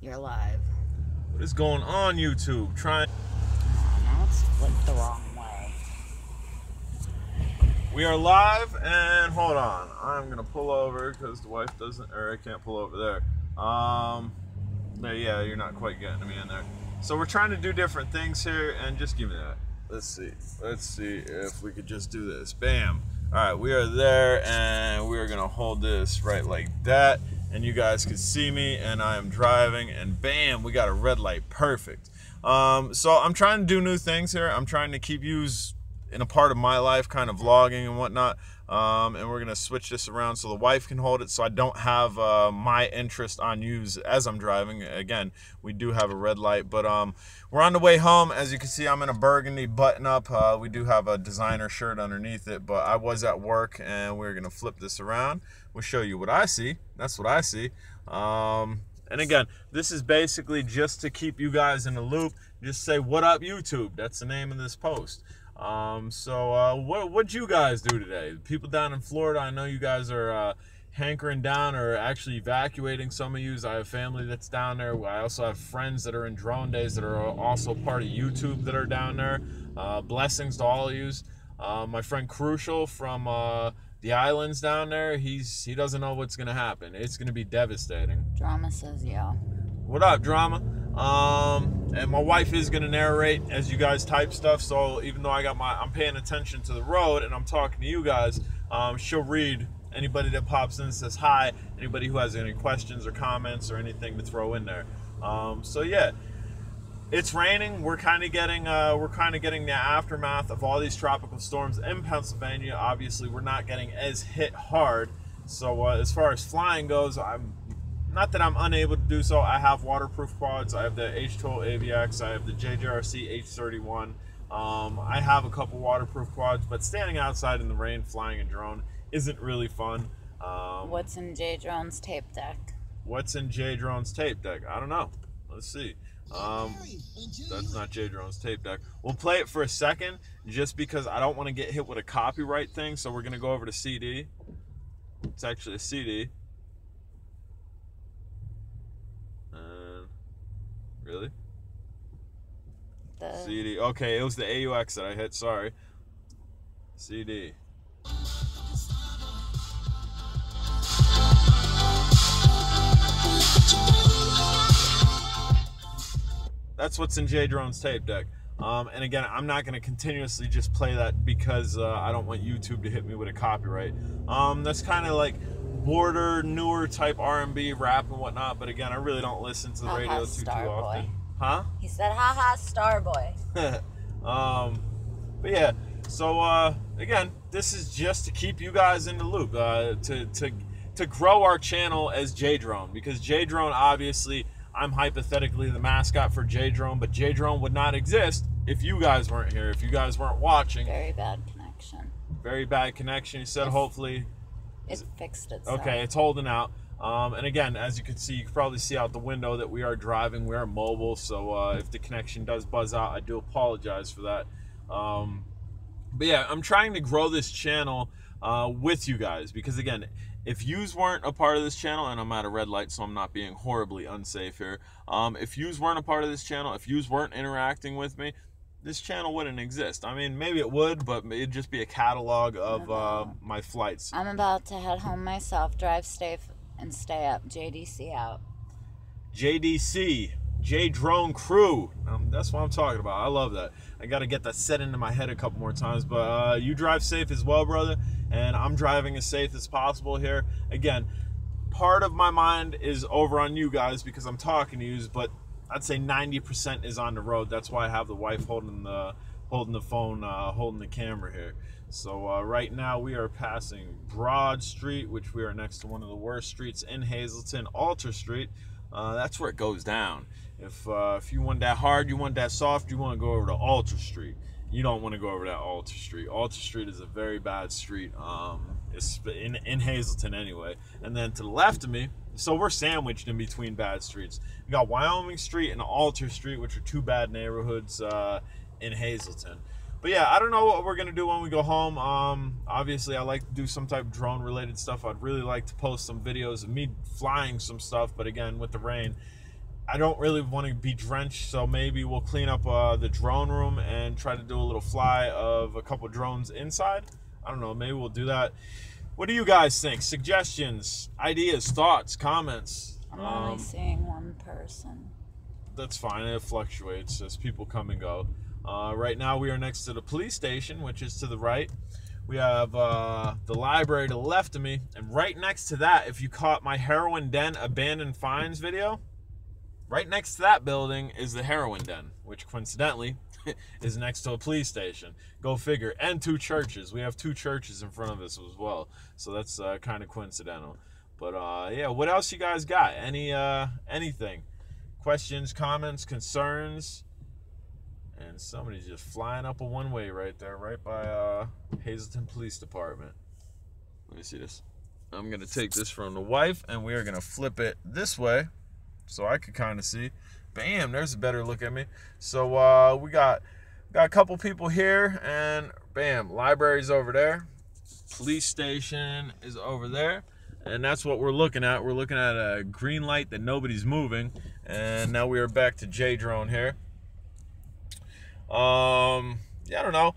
You're live. What is going on, YouTube? Now it's flipped the wrong way. We are live, and hold on. I'm gonna pull over because the wife doesn't, or I can't pull over there. But yeah, you're not quite getting me in there. So we're trying to do different things here, and just give me that. Let's see if we could just do this. Bam. All right, we are there, and we are gonna hold this right like that, and you guys can see me, and I am driving, and bam, we got a red light. Perfect. So I'm trying to do new things here. I'm trying to keep yous in a part of my life, kind of vlogging and whatnot, and we're gonna switch this around so the wife can hold it, so I don't have my interest on yous as I'm driving. Again, we do have a red light, but we're on the way home. As you can see, I'm in a burgundy button up. We do have a designer shirt underneath it, but I was at work, and we're gonna flip this around. We'll show you what I see. That's what I see. And again, this is basically just to keep you guys in the loop. Just say, "What up, YouTube?" That's the name of this post. What'd you guys do today? People down in Florida, I know you guys are hankering down or actually evacuating, some of yous. I have family that's down there. I also have friends that are in drone days that are also part of YouTube that are down there. Blessings to all of yous. My friend Crucial from the islands down there, he doesn't know what's gonna happen. It's gonna be devastating. Drama says yeah. What up, Drama? And my wife is gonna narrate as you guys type stuff, so even though I'm paying attention to the road and I'm talking to you guys, she'll read anybody that pops in and says hi, anybody who has any questions or comments or anything to throw in there. So yeah, it's raining. We're kind of getting the aftermath of all these tropical storms in Pennsylvania. Obviously, we're not getting as hit hard. So as far as flying goes, not that I'm unable to do so. I have waterproof quads. I have the H2O AVX. I have the JJRC H31. I have a couple waterproof quads, but standing outside in the rain flying a drone isn't really fun. What's in J Drone's tape deck? What's in J Drone's tape deck? I don't know. Let's see. That's not J Drone's tape deck. We'll play it for a second just because I don't want to get hit with a copyright thing. So we're going to go over to CD. It's actually a CD. Really? CD. Okay, it was the AUX that I hit. Sorry. CD. That's what's in J Drone's tape deck. And again, I'm not going to continuously just play that because I don't want YouTube to hit me with a copyright. That's kind of like border newer type R&B rap and whatnot, but again, I really don't listen to the radio too often. Huh? He said, "Haha, Starboy." But yeah, so again, this is just to keep you guys in the loop, to grow our channel as J Drone, because J Drone, obviously, I'm hypothetically the mascot for J Drone, but J Drone would not exist if you guys weren't here, if you guys weren't watching. Very bad connection. Very bad connection. He said, hopefully. It fixed itself. Okay, it's holding out. And again, as you can see, you can probably see out the window that we are driving. We are mobile, so if the connection does buzz out, I do apologize for that. But yeah, I'm trying to grow this channel with you guys, because again, if yous weren't a part of this channel, and I'm at a red light, so I'm not being horribly unsafe here. If yous weren't a part of this channel, if yous weren't interacting with me, this channel wouldn't exist. I mean, maybe it would, but it'd just be a catalog of my flights. I'm about to head home myself. Drive safe and stay up. JDC out. JDC, J Drone Crew. That's what I'm talking about. I love that. I got to get that set into my head a couple more times. But you drive safe as well, brother. And I'm driving as safe as possible here. Again, part of my mind is over on you guys because I'm talking to you, but I'd say 90% is on the road. That's why I have the wife holding the phone, holding the camera here. So right now we are passing Broad Street, which we are next to one of the worst streets in Hazleton, Alter Street. That's where it goes down. If you want that hard, you want that soft, you want to go over to Alter Street. You don't want to go over that Alter Street. Alter Street is a very bad street. It's in Hazleton anyway. And then to the left of me, so we're sandwiched in between bad streets. You got Wyoming Street and Alter Street, which are two bad neighborhoods in Hazleton. But yeah, I don't know what we're going to do when we go home. Obviously, I like to do some type of drone-related stuff. I'd really like to post some videos of me flying some stuff. But again, with the rain, I don't really want to be drenched, so maybe we'll clean up the drone room and try to do a little fly of a couple drones inside. I don't know, maybe we'll do that. What do you guys think? Suggestions, ideas, thoughts, comments? I'm only seeing one person. That's fine. It fluctuates as people come and go. Right now we are next to the police station, which is to the right. We have the library to the left of me. And right next to that, if you caught my heroin den abandoned finds video, right next to that building is the heroin den, which coincidentally is next to a police station. Go figure. And 2 churches. We have 2 churches in front of us as well. So that's kind of coincidental. But yeah, what else you guys got? Anything? Questions, comments, concerns? And somebody's just flying up a one-way right there, right by Hazleton Police Department. Let me see this. I'm going to take this from the wife, and we are going to flip it this way so I can kind of see. Bam, there's a better look at me. So we got a couple people here, and bam, library's over there. Police station is over there. And that's what we're looking at. We're looking at a green light that nobody's moving. And now we are back to J-Drone here. Yeah, I don't know.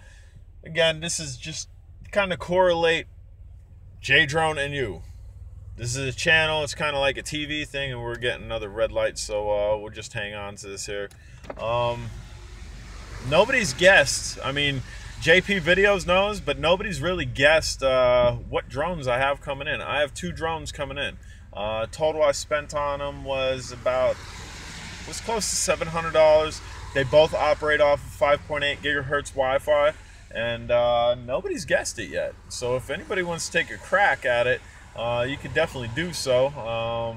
Again, this is just kind of correlate J-Drone and you. This is a channel. It's kind of like a TV thing, and we're getting another red light, so we'll just hang on to this here. Nobody's guessed. I mean, JP Videos knows, but nobody's really guessed what drones I have coming in. I have 2 drones coming in. Total I spent on them was close to $700. They both operate off of 5.8 gigahertz Wi-Fi, and nobody's guessed it yet. So if anybody wants to take a crack at it, you could definitely do so.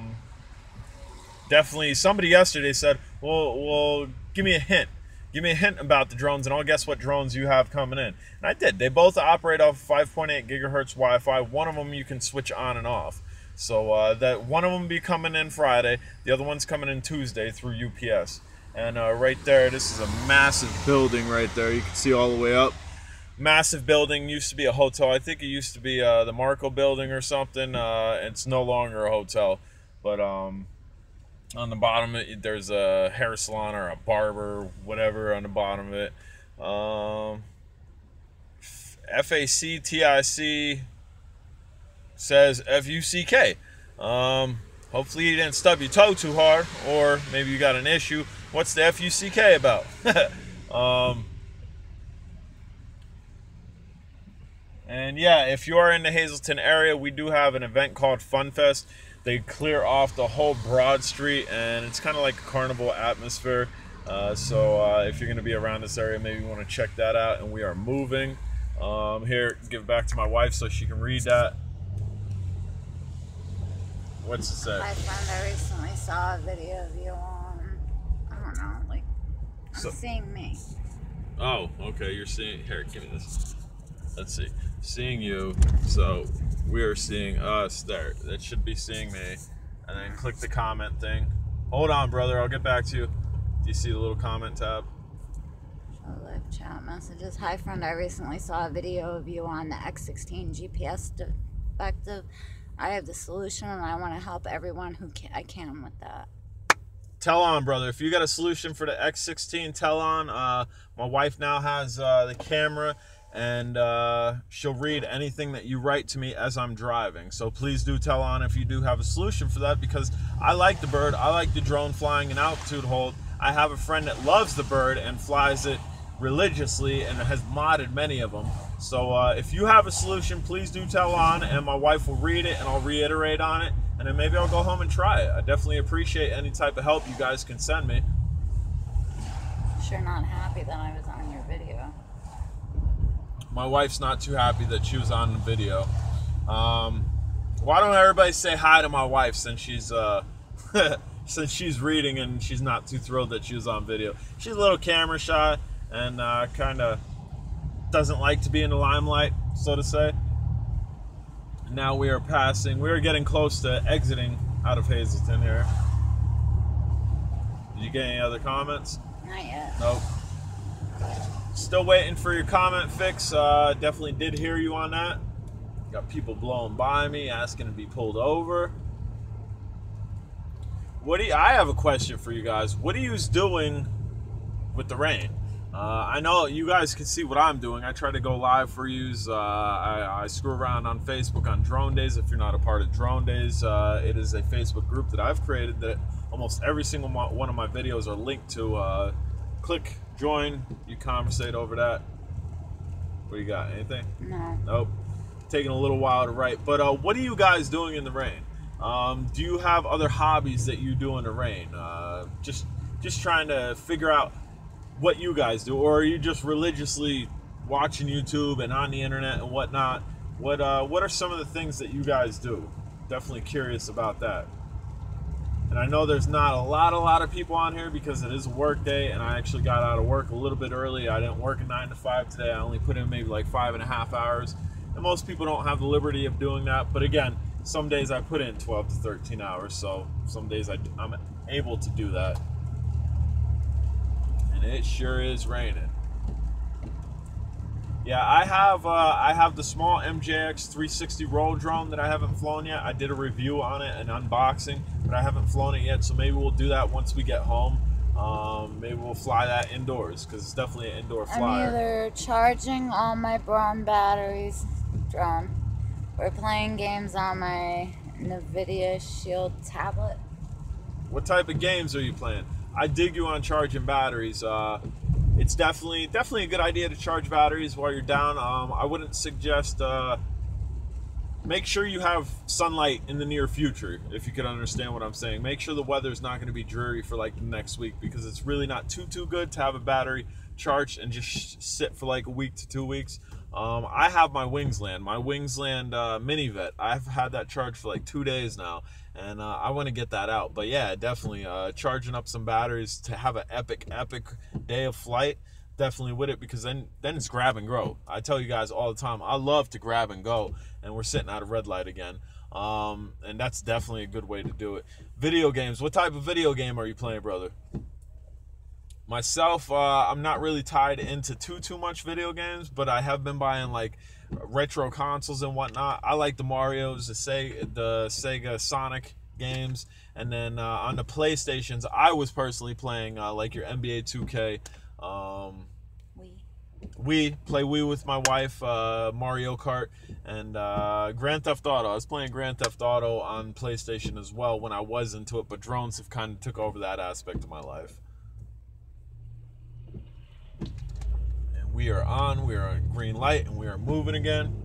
Definitely, somebody yesterday said, well, give me a hint. Give me a hint about the drones, and I'll guess what drones you have coming in. And I did. They both operate off 5.8 gigahertz Wi-Fi. One of them you can switch on and off. So that one of them will be coming in Friday. The other one's coming in Tuesday through UPS. And right there, this is a massive building right there. You can see all the way up. Massive building. Used to be a hotel. I think it used to be the Marco building or something. It's no longer a hotel. But on the bottom, there's a hair salon or a barber, whatever, on the bottom of it. FACTIC says FUCK. Hopefully you didn't stub your toe too hard, or maybe you got an issue. What's the FUCK about? And yeah, if you are in the Hazleton area, we do have an event called Fun Fest. They clear off the whole Broad Street, and it's kind of like a carnival atmosphere. So if you're going to be around this area, maybe you want to check that out. And we are moving. Here, give it back to my wife so she can read that. What's it say? My friend, I recently saw a video of you on, I don't know, like, seeing me. Oh, okay, you're seeing, here, give me this. Let's see, seeing you, so we are seeing us there. That should be seeing me. And then click the comment thing. Hold on, brother, I'll get back to you. Do you see the little comment tab? Show live chat messages. Hi, friend, I recently saw a video of you on the X16 GPS defective. I have the solution, and I want to help everyone who I can with that. Tell on, brother. If you got a solution for the X16, tell on. My wife now has the camera, and she'll read anything that you write to me as I'm driving. So please do tell on if you do have a solution for that, because I like the bird. I like the drone flying and altitude hold. I have a friend that loves the bird and flies it religiously and has modded many of them. So if you have a solution, please do tell on, and my wife will read it, and I'll reiterate on it, and then maybe I'll go home and try it. I definitely appreciate any type of help you guys can send me. Sure not happy that I was on your video. My wife's not too happy that she was on the video. Why don't everybody say hi to my wife, since she's since she's reading and she's not too thrilled that she was on video. She's a little camera shy and kind of doesn't like to be in the limelight, so to say. Now we are getting close to exiting out of Hazleton here. Did you get any other comments? Not yet. Nope. Still waiting for your comment fix. Definitely did hear you on that. Got people blowing by me, asking to be pulled over. I have a question for you guys. What are you doing with the rain? I know you guys can see what I'm doing. I try to go live for you. I screw around on Facebook on Drone Days. If you're not a part of Drone Days, it is a Facebook group that I've created that almost every single one of my videos are linked to. Click join. You conversate over that. What do you got? Anything? No. Nope. Taking a little while to write. But what are you guys doing in the rain? Do you have other hobbies that you do in the rain? Just trying to figure out what you guys do, or are you just religiously watching YouTube and on the internet and whatnot? What are some of the things that you guys do? Definitely curious about that. And I know there's not a lot of people on here because it is a work day, and I actually got out of work a little bit early. I didn't work a 9 to 5 today. I only put in maybe like 5.5 hours. And most people don't have the liberty of doing that. But again, some days I put in 12 to 13 hours, so some days I'm able to do that. And it sure is raining. Yeah, I have the small MJX 360 roll drone that I haven't flown yet. I did a review on it, an unboxing, but I haven't flown it yet. So maybe we'll do that once we get home. Maybe we'll fly that indoors because it's definitely an indoor flyer. I'm either charging all my Braun batteries, drone, or playing games on my NVIDIA Shield tablet. What type of games are you playing? I dig you on charging batteries. It's definitely a good idea to charge batteries while you're down. I wouldn't suggest. Make sure you have sunlight in the near future, if you can understand what I'm saying. Make sure the weather's not going to be dreary for like the next week, because it's really not too good to have a battery charged and just sit for like a week to 2 weeks. I have my Wingsland mini vet. I've had that charged for like 2 days now, and I want to get that out. But yeah, definitely charging up some batteries to have an epic day of flight. Definitely with it, because then it's grab and go. I tell you guys all the time, I love to grab and go, and we're sitting at a red light again. And that's definitely a good way to do it. Video games. What type of video game are you playing, brother? Myself, I'm not really tied into too much video games, but I have been buying like retro consoles and whatnot. I like the Marios, the Sega Sonic games, and then on the PlayStations, I was personally playing like your NBA 2K. We play Wii with my wife, Mario Kart, and Grand Theft Auto. I was playing Grand Theft Auto on PlayStation as well when I was into it, but drones have kind of took over that aspect of my life. And we are on green light, and we are moving again.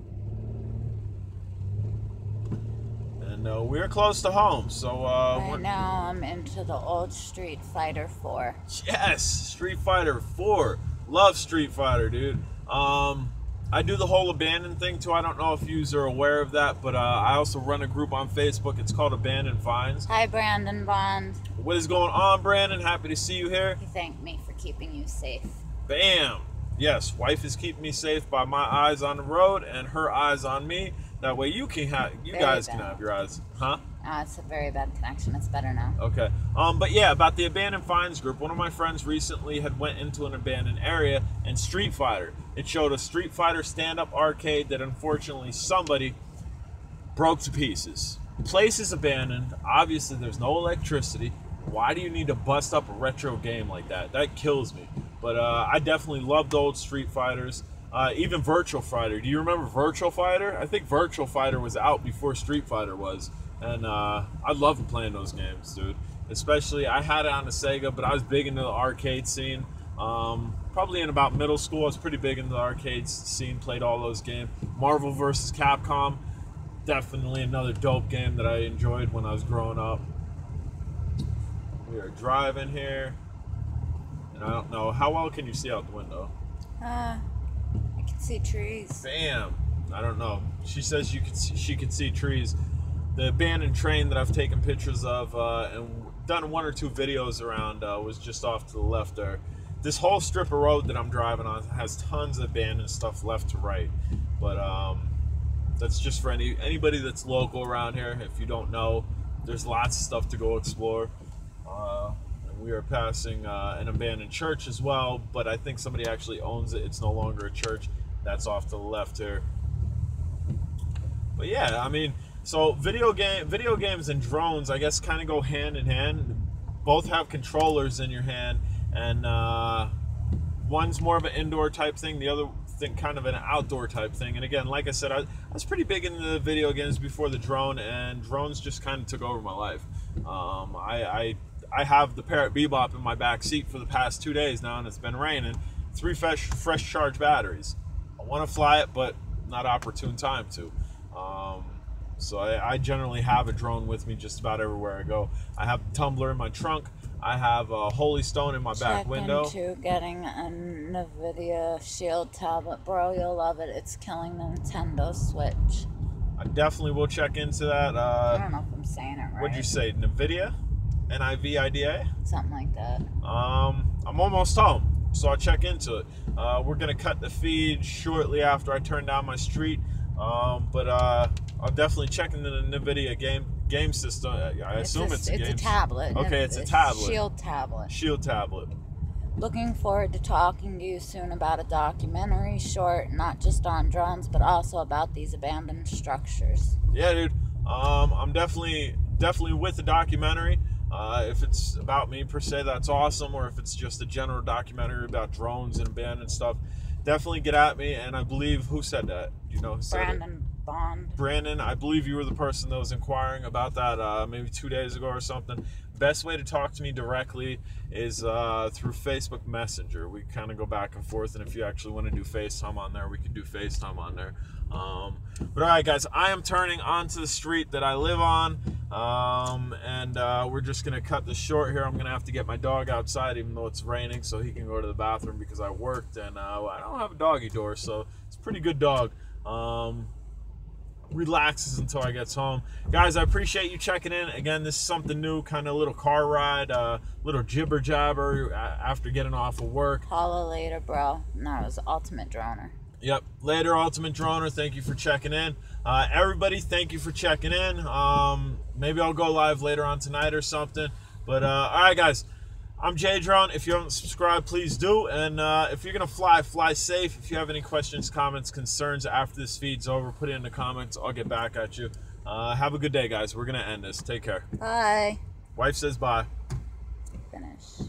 And we're close to home, so right now I'm into the old Street Fighter 4. Yes, Street Fighter 4. Love Street Fighter, dude. I do the whole abandoned thing too. I don't know if you are aware of that, but I also run a group on Facebook. It's called Abandoned Finds. Hi, Brandon Bond. What is going on, Brandon? Happy to see you here. He thanked me for keeping you safe. Bam! Yes, wife is keeping me safe by my eyes on the road and her eyes on me. That way you guys can have your eyes. Huh? It's a very bad connection. It's better now. Okay. But yeah, about the Abandoned Finds group, one of my friends recently had went into an abandoned area, and Street Fighter. It showed a Street Fighter stand-up arcade that unfortunately somebody broke to pieces. The place is abandoned. Obviously, there's no electricity. Why do you need to bust up a retro game like that? That kills me. But I definitely loved old Street Fighters. Even Virtual Fighter. Do you remember Virtual Fighter? I think Virtual Fighter was out before Street Fighter was. And I loved playing those games, dude. Especially, I had it on the Sega, but I was big into the arcade scene. Probably in about middle school, I was pretty big into the arcade scene, played all those games. Marvel vs. Capcom, definitely another dope game that I enjoyed when I was growing up. We are driving here, and I don't know, how well can you see out the window? I can see trees. Bam! I don't know. She says she can see trees. The abandoned train that I've taken pictures of and done 1 or 2 videos around was just off to the left there. This whole strip of road that I'm driving on has tons of abandoned stuff left to right. But that's just for anybody that's local around here. If you don't know, there's lots of stuff to go explore. And we are passing an abandoned church as well, but I think somebody actually owns it. It's no longer a church. That's off to the left here. But yeah, I mean, So video games and drones, I guess, kind of go hand in hand. Both have controllers in your hand, and one's more of an indoor type thing, the other thing kind of an outdoor type thing. And again, like I said, I was pretty big into the video games before the drone, and drones just kind of took over my life. I have the Parrot Bebop in my back seat for the past 2 days now, and it's been raining. 3 fresh charged batteries. I want to fly it, but not opportune time to. So I generally have a drone with me just about everywhere I go. I have a tumbler in my trunk. I have a Holy Stone in my back window. Check into getting a NVIDIA Shield tablet, bro. You'll love it. It's killing the Nintendo Switch. I definitely will check into that. I don't know if I'm saying it right. What'd you say? NVIDIA? NIVIDA? Something like that. I'm almost home, so I'll check into it. We're gonna cut the feed shortly after I turn down my street. But I'll definitely check into the NVIDIA game system. I assume it's a tablet. Okay, it's a tablet. Shield tablet. Shield tablet. Looking forward to talking to you soon about a documentary short, not just on drones, but also about these abandoned structures. Yeah, dude. I'm definitely with the documentary. If it's about me per se, that's awesome. Or if it's just a general documentary about drones and abandoned stuff, definitely get at me. And I believe, who said that? Do you know who said it? Brandon Bond. Brandon, I believe you were the person that was inquiring about that maybe 2 days ago or something. Best way to talk to me directly is through Facebook Messenger. We kind of go back and forth, and if you actually want to do FaceTime on there, we can do FaceTime on there. But all right, guys, I am turning onto the street that I live on, and we're just going to cut this short here. I'm going to have to get my dog outside, even though it's raining, so he can go to the bathroom because I worked, and I don't have a doggy door, so it's a pretty good dog. Relaxes until I get home. Guys, I appreciate you checking in. Again, this is something new, kind of a little car ride, little jibber jabber after getting off of work. Holla later, bro. No, it was Ultimate Droner. Yep, later, Ultimate Droner. Thank you for checking in. Everybody, thank you for checking in. Maybe I'll go live later on tonight or something. But all right, guys, I'm J Drone. If you haven't subscribed, please do. And if you're gonna fly safe. If you have any questions, comments, concerns after this feed's over, put it in the comments. I'll get back at you. Have a good day, guys. We're gonna end this. Take care. Bye. Wife says bye. Finish.